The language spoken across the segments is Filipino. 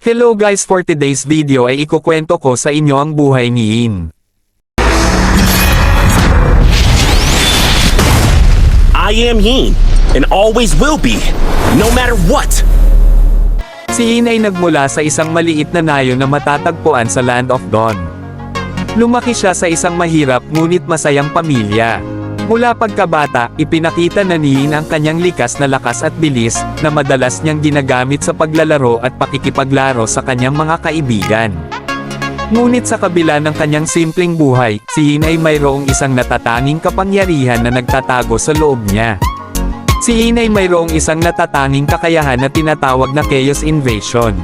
Hello guys, for today's video ay ikukwento ko sa inyo ang buhay ni Yin. I am Yin, and always will be, no matter what! Si Yin ay nagmula sa isang maliit na nayon na matatagpuan sa Land of Dawn. Lumaki siya sa isang mahirap ngunit masayang pamilya. Mula pagkabata, ipinakita na ni Yin ang kanyang likas na lakas at bilis, na madalas niyang ginagamit sa paglalaro at pakikipaglaro sa kanyang mga kaibigan. Ngunit sa kabila ng kanyang simpleng buhay, si Yin ay mayroong isang natatanging kapangyarihan na nagtatago sa loob niya. Si Yin ay mayroong isang natatanging kakayahan na tinatawag na Chaos Invasion.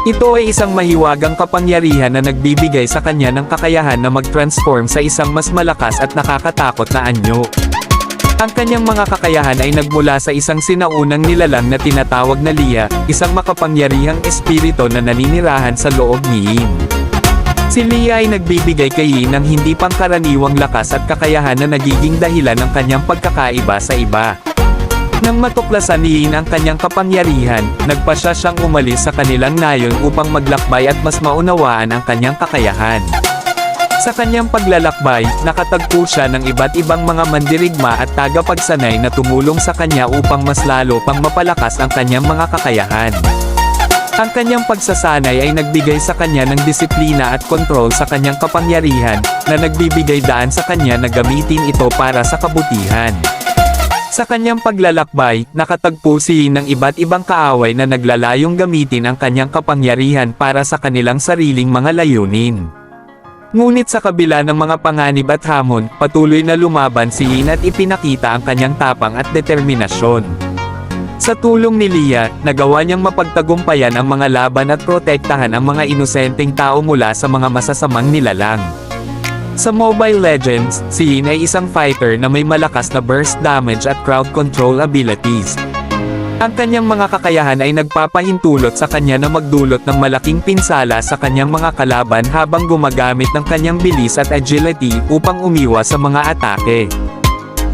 Ito ay isang mahiwagang kapangyarihan na nagbibigay sa kanya ng kakayahan na mag-transform sa isang mas malakas at nakakatakot na anyo. Ang kanyang mga kakayahan ay nagmula sa isang sinaunang nilalang na tinatawag na Leah, isang makapangyarihang espiritu na naninirahan sa loob ni Yin. Si Leah ay nagbibigay kay Yin ng hindi pangkaraniwang lakas at kakayahan na nagiging dahilan ng kanyang pagkakaiba sa iba. Nang matuklasan ni Yin ang kanyang kapangyarihan, nagpasya siyang umalis sa kanilang nayon upang maglakbay at mas maunawaan ang kanyang kakayahan. Sa kanyang paglalakbay, nakatagpo siya ng iba't ibang mga mandirigma at tagapagsanay na tumulong sa kanya upang mas lalo pang mapalakas ang kanyang mga kakayahan. Ang kanyang pagsasanay ay nagbigay sa kanya ng disiplina at kontrol sa kanyang kapangyarihan, na nagbibigay daan sa kanya na gamitin ito para sa kabutihan. Sa kanyang paglalakbay, nakatagpo si Yin ng iba't ibang kaaway na naglalayong gamitin ang kanyang kapangyarihan para sa kanilang sariling mga layunin. Ngunit sa kabila ng mga panganib at hamon, patuloy na lumaban si Yin at ipinakita ang kanyang tapang at determinasyon. Sa tulong ni Leah, nagawa niyang mapagtagumpayan ang mga laban at protektahan ang mga inosenteng tao mula sa mga masasamang nilalang. Sa Mobile Legends, si Yin ay isang fighter na may malakas na burst damage at crowd control abilities. Ang kanyang mga kakayahan ay nagpapahintulot sa kanya na magdulot ng malaking pinsala sa kanyang mga kalaban habang gumagamit ng kanyang bilis at agility upang umiwas sa mga atake.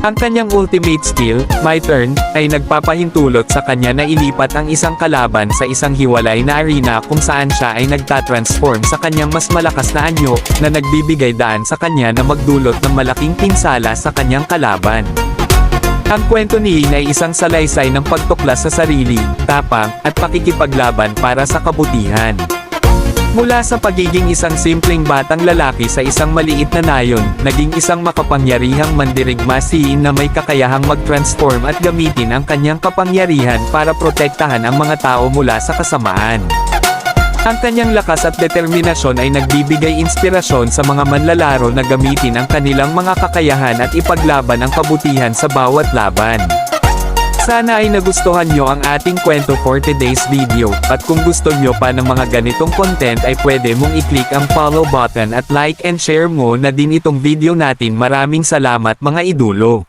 Ang kanyang ultimate skill, My Turn, ay nagpapahintulot sa kanya na ilipat ang isang kalaban sa isang hiwalay na arena kung saan siya ay nagtatransform sa kanyang mas malakas na anyo, na nagbibigay daan sa kanya na magdulot ng malaking pinsala sa kanyang kalaban. Ang kwento ni Yin ay isang salaysay ng pagtuklas sa sarili, tapang, at pakikipaglaban para sa kabutihan. Mula sa pagiging isang simpleng batang lalaki sa isang maliit na nayon, naging isang makapangyarihang mandirigma si Yin na may kakayahang mag-transform at gamitin ang kanyang kapangyarihan para protektahan ang mga tao mula sa kasamaan. Ang kanyang lakas at determinasyon ay nagbibigay inspirasyon sa mga manlalaro na gamitin ang kanilang mga kakayahan at ipaglaban ang kabutihan sa bawat laban. Sana ay nagustuhan nyo ang ating kwento for today's video, at kung gusto nyo pa ng mga ganitong content ay pwede mong i-click ang follow button at like and share mo na din itong video natin. Maraming salamat mga idolo.